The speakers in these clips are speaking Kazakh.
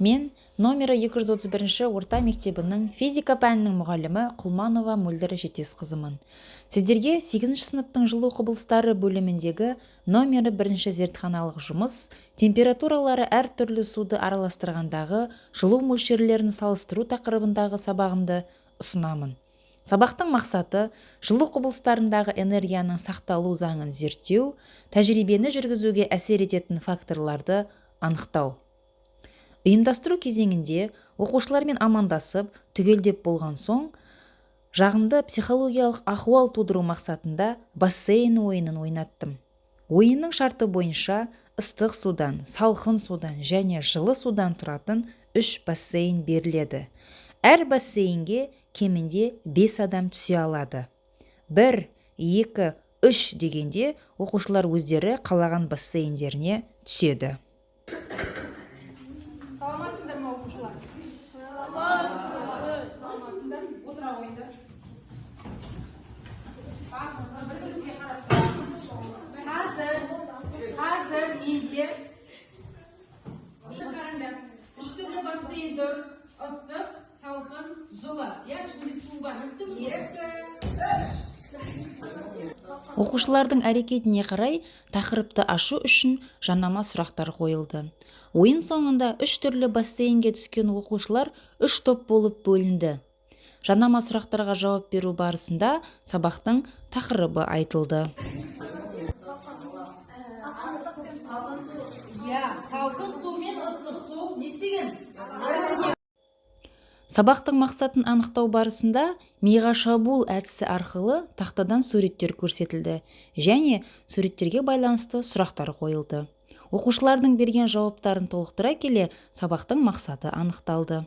Мен номері 231 орта мектебінің физика пәнінің мұғалімі Құлманова Мөлдір Жетесқызымын. Сіздерге 8 сыныптың жылу құбылыстары бөліміндегі номері 1 зертханалық жұмыс, температуралары әртүрлі суды араластырғандағы жылу мөлшерлерін салыстыру тақырыбындағы сабағымды ұсынамын. Сабақтың мақсаты жылу құбылыстарындағы энергияның сақталу заңын зерттеу, тәжірибені жүргізуге әсер ететін факторларды анықтау. Ұйымдастыру кезеңінде оқушылармен амандасып, түгелдеп болған соң, жағымды психологиялық ахуал тудыру мақсатында бассейн ойынын ойнаттым. Ойынның шарты бойынша ыстық судан, салқын судан және жылы судан тұратын 3 бассейн беріледі. Әр бассейнге кемінде 5 адам түсе алады. 1, 2, 3 дегенде оқушылар өздері қалаған бассейндеріне түседі. Саламатсыңдар ма оқушылар? Саламатсыңдар. Отыра қойыңдар. Бір-біріңізге қарап тұрыңыз. Қазір менде қараңдар. 3 түрлі бассейн тұр. Ыстық, салқын, жылы. Ішінде су бар. 2, 3. Оқушылардың әрекетіне қарай тақырыпты ашу үшін жанама сұрақтар қойылды. Ойын соңында 3 түрлі бассейнге түскен оқушылар 3 топ болып бөлінді. Жанама сұрақтарға жауап беру барысында сабақтың тақырыбы айтылды. Салқын су мен ыстық су не істеген? Сабақтың мақсатын анықтау барысында миға шабуыл әдісі арқылы тақтадан суреттер көрсетілді және суреттерге байланысты сұрақтар қойылды. Оқушылардың берген жауаптарын толықтыра келе сабақтың мақсаты анықталды.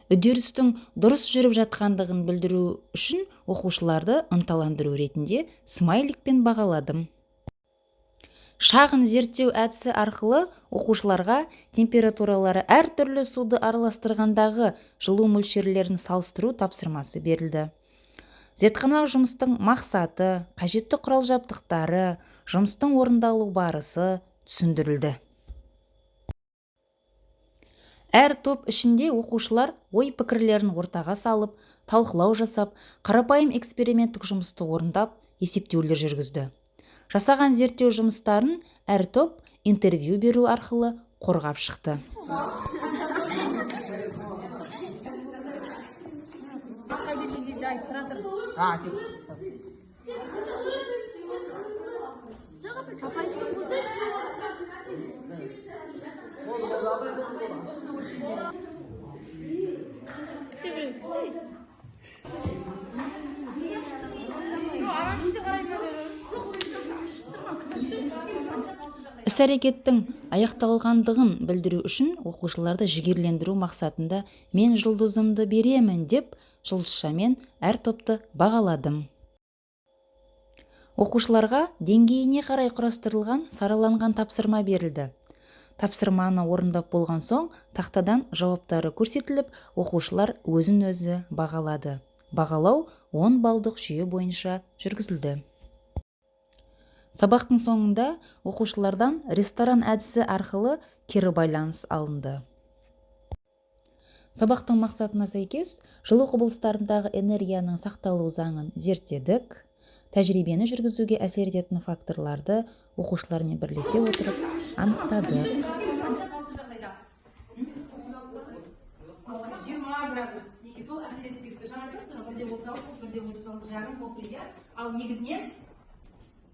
Үдерістің дұрыс жүріп жатқандығын білдіру үшін оқушыларды ынталандыру ретінде смайликпен бағаладым. Шағын зерттеу әдісі арқылы оқушыларға температуралары әртүрлі суды араластырғандағы жылу мөлшерлерін салыстыру тапсырмасы берілді. Зертханалық жұмыстың мақсаты, қажетті құрал жабдықтары, жұмыстың орындалу барысы түсіндірілді. Әр топ ішінде оқушылар ой пікірлерін ортаға салып, талқылау жасап, қарапайым эксперименттік жұмысты орындап, есептеулер жүргізді. Жасаған зерттеу жұмыстарын әр топ интервью беру арқылы қорғап шықты. Іс-әрекеттің аяқталғандығын білдіру үшін оқушыларды жігерлендіру мақсатында мен жұлдызымды беремін деп жұлдызшамен әр топты бағаладым. Оқушыларға деңгейіне қарай құрастырылған сараланған тапсырма берілді. Тапсырманы орындап болған соң тақтадан жауаптары көрсетіліп, оқушылар өзін-өзі бағалады. Бағалау 10 балдық жүйе бойынша жүргізілді. Сабақтың соңында оқушылардан ресторан әдісі арқылы кері байланыс алынды. Сабақтың мақсатына сәйкес жылу құбылыстарындағы энергияның сақталу заңын зерттедік. Тәжірибені жүргізуге әсер ететін факторларды оқушылармен бірлесе отырып анықтадық. 20 градус. Сол әсер етіп кетті. Жаңа айтасың, бірде 36, бірде 36,5 болды, иә. Ал негізінен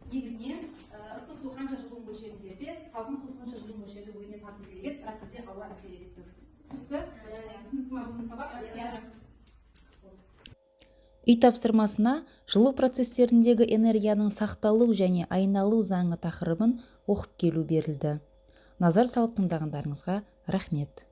ыстық су қанша жылу мөлшерін берсе, салқын су қанша жылу мөлшерді өзіне тартып береді, бірақ бізде ауа әсер етіп тұр. Түсінікті? Түсінікті ма бұл сабақ? Үй тапсырмасына жылу процестеріндегі энергияның сақталу және айналу заңы тақырыбын оқып келу берілді. Назар салып тыңдағандарыңызға рахмет.